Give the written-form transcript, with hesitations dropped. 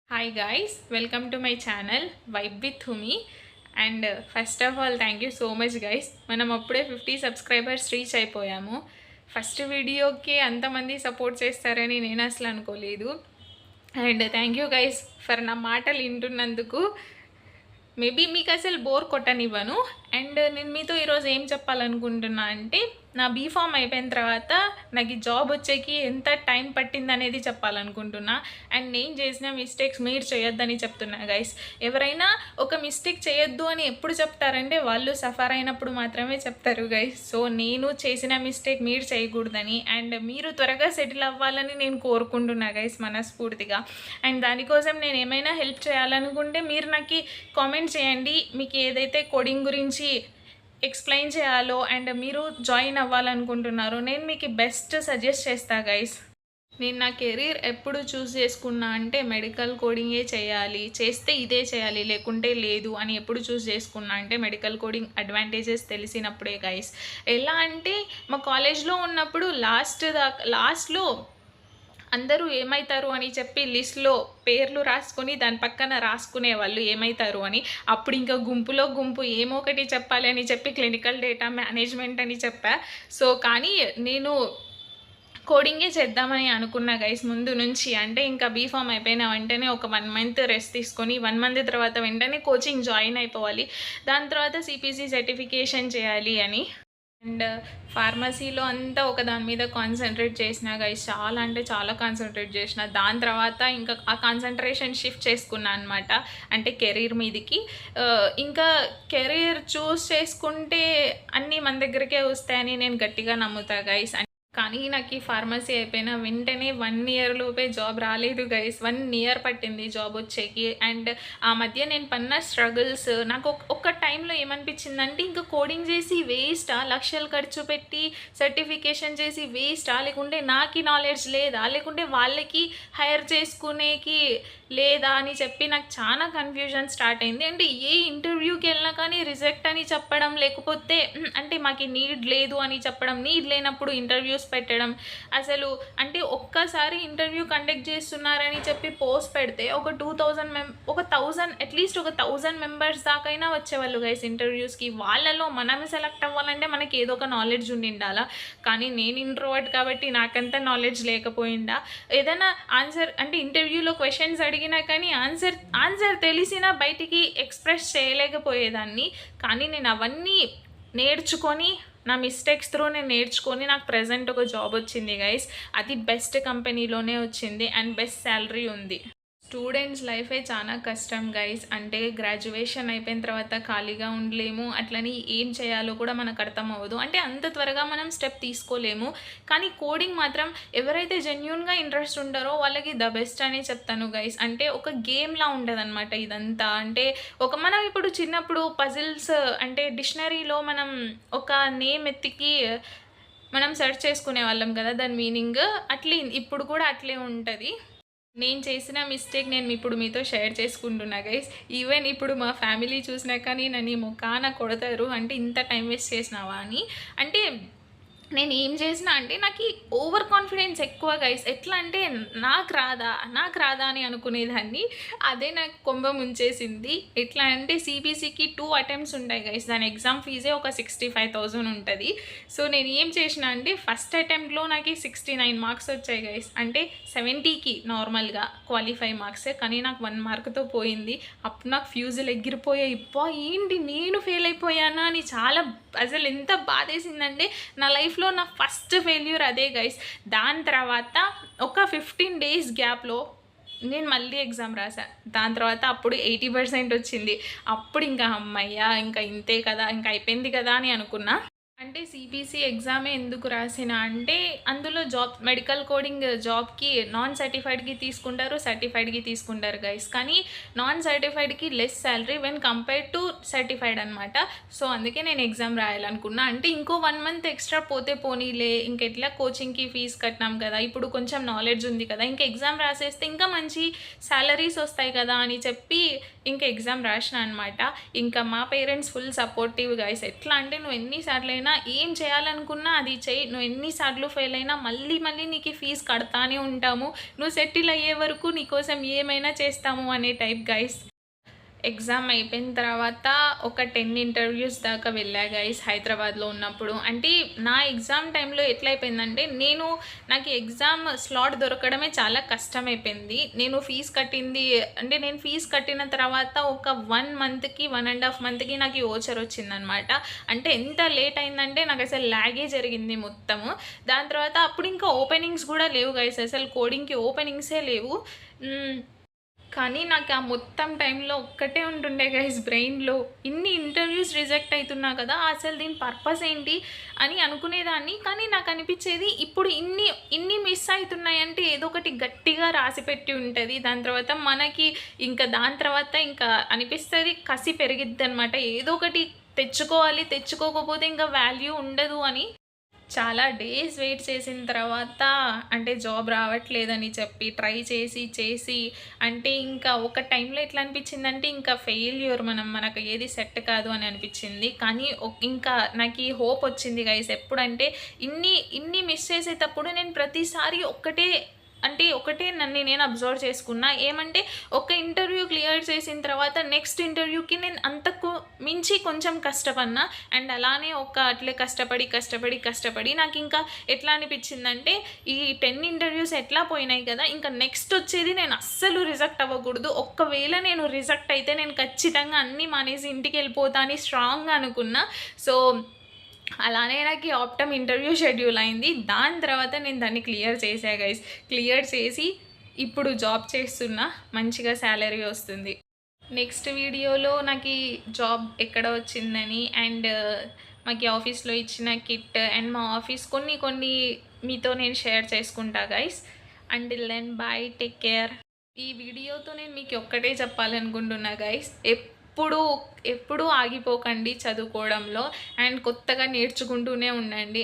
Hi guys, welcome to my channel Vibe with Humi. And first of all, thank you so much guys. మనం అప్పుడే 50 subscribers reach అయిపోయాము. First వీడియోకి అంతమంది support చేస్తారని నేను అసలు అనుకోలేదు. And thank you guys for నా మాటలు వింటున్నందుకు. మేబీ మీకు అసలు బోర్ కొట్టనివ్వను. అండ్ నేను మీతో ఈరోజు ఏం చెప్పాలనుకుంటున్నా అంటే నా బీఫామ్ అయిపోయిన తర్వాత నాకు ఈ జాబ్ వచ్చేకి ఎంత టైం పట్టింది అనేది చెప్పాలనుకుంటున్నా. అండ్ నేను చేసిన మిస్టేక్స్ మీరు చేయొద్దని చెప్తున్నా గైస్. ఎవరైనా ఒక మిస్టేక్ చేయొద్దు అని ఎప్పుడు చెప్తారంటే వాళ్ళు సఫర్ అయినప్పుడు మాత్రమే చెప్తారు గైస్. సో నేను చేసిన మిస్టేక్ మీరు చేయకూడదని అండ్ మీరు త్వరగా సెటిల్ అవ్వాలని నేను కోరుకుంటున్నా గైస్ మనస్ఫూర్తిగా. అండ్ దానికోసం నేను ఏమైనా హెల్ప్ చేయాలనుకుంటే మీరు నాకు కామెంట్ చేయండి. మీకు ఏదైతే కోడింగ్ గురించి ఎక్స్ప్లెయిన్ చేయాలో అండ్ మీరు జాయిన్ అవ్వాలనుకుంటున్నారో నేను మీకు బెస్ట్ సజెస్ట్ చేస్తా గైస్. నేను నా కెరీర్ ఎప్పుడు చూస్ చేసుకున్నా అంటే మెడికల్ కోడింగే చేయాలి, చేస్తే ఇదే చేయాలి లేకుంటే లేదు అని ఎప్పుడు చూస్ చేసుకున్నా అంటే మెడికల్ కోడింగ్ అడ్వాంటేజెస్ తెలిసినప్పుడే గైస్. ఎలా అంటే మా కాలేజ్లో ఉన్నప్పుడు లాస్ట్లో అందరూ ఏమవుతారు అని చెప్పి లిస్ట్లో పేర్లు రాసుకొని దాని పక్కన రాసుకునే వాళ్ళు ఏమవుతారు అని. అప్పుడు ఇంకా గుంపులో గుంపు ఏమో ఒకటి చెప్పాలి అని చెప్పి క్లినికల్ డేటా మేనేజ్మెంట్ అని చెప్పా. సో కానీ నేను కోడింగే చేద్దామని అనుకున్నా గైస్ ముందు నుంచి. అంటే ఇంకా బీఫామ్ అయిపోయిన వెంటనే ఒక 1 మంత్ రెస్ట్ తీసుకొని 1 మంత్ తర్వాత వెంటనే కోచింగ్ జాయిన్ అయిపోవాలి, దాని తర్వాత సిపిసి సర్టిఫికేషన్ చేయాలి అని. అండ్ ఫార్మసీలో అంతా ఒక దాని మీద కాన్సన్ట్రేట్ చేసిన గైస్, చాలా అంటే చాలా కాన్సన్ట్రేట్ చేసిన. దాని తర్వాత ఇంకా ఆ కాన్సన్ట్రేషన్ షిఫ్ట్ చేసుకున్నా అనమాట అంటే కెరీర్ మీదకి. ఇంకా కెరీర్ చూస్ చేసుకుంటే అన్నీ మన దగ్గరికే వస్తాయని నేను గట్టిగా నమ్ముతా గైస్. కానీ నాకు ఈ ఫార్మసీ అయిపోయిన వెంటనే 1 ఇయర్ లోపే జాబ్ రాలేదు గైస్. 1 ఇయర్ పట్టింది జాబ్ వచ్చేకి. అండ్ ఆ మధ్య నేను పన్న స్ట్రగుల్స్ నాకు ఒక్క టైంలో ఏమనిపించిందంటే ఇంకా కోడింగ్ చేసి వేస్టా, లక్షలు ఖర్చు పెట్టి సర్టిఫికేషన్ చేసి వేస్టా, లేకుంటే నాకు నాలెడ్జ్ లేదా, లేకుంటే వాళ్ళకి హైర్ చేసుకునేకి లేదా అని చెప్పి నాకు చాలా కన్ఫ్యూజన్ స్టార్ట్ అయింది. అంటే ఏ ఇంటర్వ్యూకి వెళ్ళినా కానీ రిజెక్ట్ అని చెప్పడం, లేకపోతే అంటే మాకు నీడ్ లేదు అని చెప్పడం, నీడ్ లేనప్పుడు ఇంటర్వ్యూస్ పెట్టడం. అసలు అంటే ఒక్కసారి ఇంటర్వ్యూ కండక్ట్ చేస్తున్నారని చెప్పి పోస్ట్ పెడితే ఒక 1000 అట్లీస్ట్ ఒక 1000 మెంబర్స్ దాకైనా వచ్చేవాళ్ళు గైస్ ఇంటర్వ్యూస్కి. వాళ్ళలో మనమే సెలెక్ట్ అవ్వాలంటే మనకి ఏదో ఒక నాలెడ్జ్ ఉండి ఉండాలా. కానీ నేను ఇంట్రోవర్ట్ కాబట్టి నాకంత నాలెడ్జ్ లేకపోయిందా. ఏదైనా ఆన్సర్ అంటే ఇంటర్వ్యూలో క్వశ్చన్స్ అడిగినా కానీ ఆన్సర్ తెలిసినా బయటికి ఎక్స్ప్రెస్ చేయలేకపోయేదాన్ని. కానీ నేను అవన్నీ నేర్చుకొని నా మిస్టేక్స్ త్రూ నేను నేర్చుకొని నాకు ప్రజెంట్ ఒక జాబ్ వచ్చింది గైస్. అది బెస్ట్ కంపెనీలోనే వచ్చింది అండ్ బెస్ట్ శాలరీ ఉంది. స్టూడెంట్స్ లైఫే చాలా కష్టం గైస్. అంటే గ్రాడ్యుయేషన్ అయిపోయిన తర్వాత ఖాళీగా ఉండలేము, అట్లని ఏం చేయాలో కూడా మనకు అర్థం అవ్వదు. అంటే అంత త్వరగా మనం స్టెప్ తీసుకోలేము. కానీ కోడింగ్ మాత్రం ఎవరైతే జెన్యున్గా ఇంట్రెస్ట్ ఉంటారో వాళ్ళకి ద బెస్ట్ అని చెప్తాను గైస్. అంటే ఒక గేమ్లా ఉండదన్నమాట ఇదంతా. అంటే మనం ఇప్పుడు చిన్నప్పుడు పజిల్స్ అంటే డిక్షనరీలో మనం ఒక నేమ్ ఎత్తికి మనం సెర్చ్ చేసుకునే వాళ్ళం కదా దాని మీనింగ్, అట్లే ఇప్పుడు కూడా అట్లే ఉంటుంది. నేను చేసిన మిస్టేక్ నేను ఇప్పుడు మీతో షేర్ చేసుకుంటున్నా గైస్. ఈవెన్ ఇప్పుడు మా ఫ్యామిలీ చూసినా కానీ నన్ను మొకాన కొడతారు, అంటే ఇంత టైం వేస్ట్ చేసినావా అని. అంటే నేను ఏం చేసిన అంటే నాకు ఓవర్ కాన్ఫిడెన్స్ ఎక్కువ గైస్. ఎట్లా అంటే నాకు రాదా అని అనుకునేదాన్ని. అదే నాకు కొంబ ముంచేసింది. ఎట్లా అంటే సిబిసికి 2 అటెంప్ట్స్ ఉంటాయి గైస్. దాని ఎగ్జామ్ ఫీజే ఒక 65,000 ఉంటుంది. సో నేను ఏం చేసిన అంటే ఫస్ట్ అటెంప్ట్లో నాకు 69 మార్క్స్ వచ్చాయి గైస్. అంటే 70కి నార్మల్గా క్వాలిఫై మార్క్స్, కానీ నాకు 1 మార్క్తో పోయింది. అప్పుడు నాకు ఫ్యూజులు ఎగిరిపోయాయి. ఇప్పా ఏంటి నేను ఫెయిల్ అయిపోయానా అని చాలా అసలు ఎంత బాధేసిందంటే నా లైఫ్లో నా ఫస్ట్ ఫెయిల్యూర్ అదే గైస్. దాని తర్వాత ఒక 15 డేస్ గ్యాప్లో నేను మళ్ళీ ఎగ్జామ్ రాసా. దాని తర్వాత అప్పుడు 80% వచ్చింది. అప్పుడు ఇంకా అమ్మయ్యా ఇంకా ఇంతే కదా, ఇంకా అయిపోయింది కదా అని అనుకున్నా. అంటే సిబిసి ఎగ్జామే ఎందుకు రాసిన అంటే అందులో జాబ్ మెడికల్ కోడింగ్ జాబ్కి నాన్ సర్టిఫైడ్కి తీసుకుంటారు, సర్టిఫైడ్కి తీసుకుంటారు గైస్. కానీ నాన్ సర్టిఫైడ్కి less salary when compare to certified అనమాట. సో అందుకే నేను ఎగ్జామ్ రాయాలనుకున్నా. అంటే ఇంకో 1 మంత్ ఎక్స్ట్రా పోతే పోనీలే, ఇంకెట్లా కోచింగ్కి ఫీజు కట్టినాం కదా, ఇప్పుడు కొంచెం నాలెడ్జ్ ఉంది కదా, ఇంకా ఎగ్జామ్ రాసేస్తే ఇంకా మంచి శాలరీస్ వస్తాయి కదా అని చెప్పి ఇంకా ఎగ్జామ్ రాసిన అనమాట. ఇంకా మా పేరెంట్స్ ఫుల్ సపోర్టివ్ గైస్. ఎట్లా అంటే నువ్వు ఎన్నిసార్లు అయినా ఏం చేయాలనుకున్నా అది చెయ్యి, నువ్వు ఎన్నిసార్లు ఫెయిల్ అయినా మళ్ళీ మళ్ళీ నీకు ఈ ఫీజు కడతానే ఉంటాము, నువ్వు సెటిల్ అయ్యే వరకు నీకోసం ఏమైనా చేస్తాము అనే టైప్ గైస్. ఎగ్జామ్ అయిపోయిన తర్వాత ఒక 10 ఇంటర్వ్యూస్ దాకా వెళ్ళా గైస్ హైదరాబాద్లో ఉన్నప్పుడు. అంటే నా ఎగ్జామ్ టైంలో ఎట్లయిపోయిందంటే నాకు ఎగ్జామ్ స్లాట్ దొరకడమే చాలా కష్టమైపోయింది. నేను ఫీజు కట్టిన తర్వాత ఒక 1 మంత్కి 1.5 మంత్కి నాకు ఈ ఓచర్ వచ్చిందనమాట. అంటే ఎంత లేట్ అయిందంటే నాకు అసలు లాగే జరిగింది మొత్తము. దాని తర్వాత అప్పుడు ఇంకా ఓపెనింగ్స్ కూడా లేవు గైస్, అసలు కోడింగ్కి ఓపెనింగ్సే లేవు. కానీ నాకు ఆ మొత్తం టైంలో ఒక్కటే ఉంటుండే గైస్ బ్రెయిన్లో, ఇన్ని ఇంటర్వ్యూస్ రిజెక్ట్ అవుతున్నా కదా, అసలు దీని పర్పస్ ఏంటి అని అనుకునేదాన్ని. కానీ నాకు అనిపించేది ఇప్పుడు ఇన్ని మిస్ అవుతున్నాయంటే ఏదో ఒకటి గట్టిగా రాసిపెట్టి ఉంటుంది. దాని తర్వాత ఇంకా అనిపిస్తుంది, కసి పెరిగిద్ది అనమాట, ఏదో ఒకటి తెచ్చుకోవాలి, తెచ్చుకోకపోతే ఇంకా వాల్యూ ఉండదు అని. చాలా డేస్ వెయిట్ చేసిన తర్వాత అంటే జాబ్ రావట్లేదని చెప్పి ట్రై చేసి అంటే ఇంకా ఒక టైంలో ఎట్లా అనిపించిందంటే ఇంకా ఫెయిల్యూర్, మనకు ఏది సెట్ కాదు అని అనిపించింది. కానీ ఇంకా నాకు ఈ హోప్ వచ్చింది గైస్. ఎప్పుడంటే ఇన్ని మిస్ చేసేటప్పుడు నేను ప్రతిసారి ఒకటే నన్ను నేను అబ్జర్వ్ చేసుకున్నా, ఏమంటే ఒక ఇంటర్వ్యూ క్లియర్ చేసిన తర్వాత నెక్స్ట్ ఇంటర్వ్యూకి నేను అంతకు మించి కొంచెం కష్టపడినా. అండ్ అలానే అట్లే కష్టపడి నాకు ఇంకా ఎట్లా అనిపించిందంటే ఈ 10 ఇంటర్వ్యూస్ ఎట్లా పోయినాయి కదా, ఇంకా నెక్స్ట్ వచ్చేది నేను అస్సలు రిజెక్ట్ అవ్వకూడదు. ఒక్కవేళ నేను రిజెక్ట్ అయితే నేను ఖచ్చితంగా అన్నీ మానేసి ఇంటికి వెళ్ళిపోతా అని స్ట్రాంగ్గా అనుకున్నా. సో అలానే నాకు ఆప్టమ్ ఇంటర్వ్యూ షెడ్యూల్ అయింది. దాని తర్వాత నేను దాన్ని క్లియర్ చేసా గైస్. క్లియర్ చేసి ఇప్పుడు జాబ్ చేస్తున్నా, మంచిగా శాలరీ వస్తుంది. నెక్స్ట్ వీడియోలో నాకు ఈ జాబ్ ఎక్కడ వచ్చిందని అండ్ మాకు ఆఫీస్లో ఇచ్చిన కిట్ అండ్ మా ఆఫీస్ కొన్ని మీతో నేను షేర్ చేసుకుంటా guys. Until then bye, take care. ఈ వీడియోతో నేను మీకు ఒక్కటే చెప్పాలనుకుంటున్నా గైస్, ఎప్పుడూ ఆగిపోకండి చదువుకోవడంలో అండ్ కొత్తగా నేర్చుకుంటూనే ఉండండి.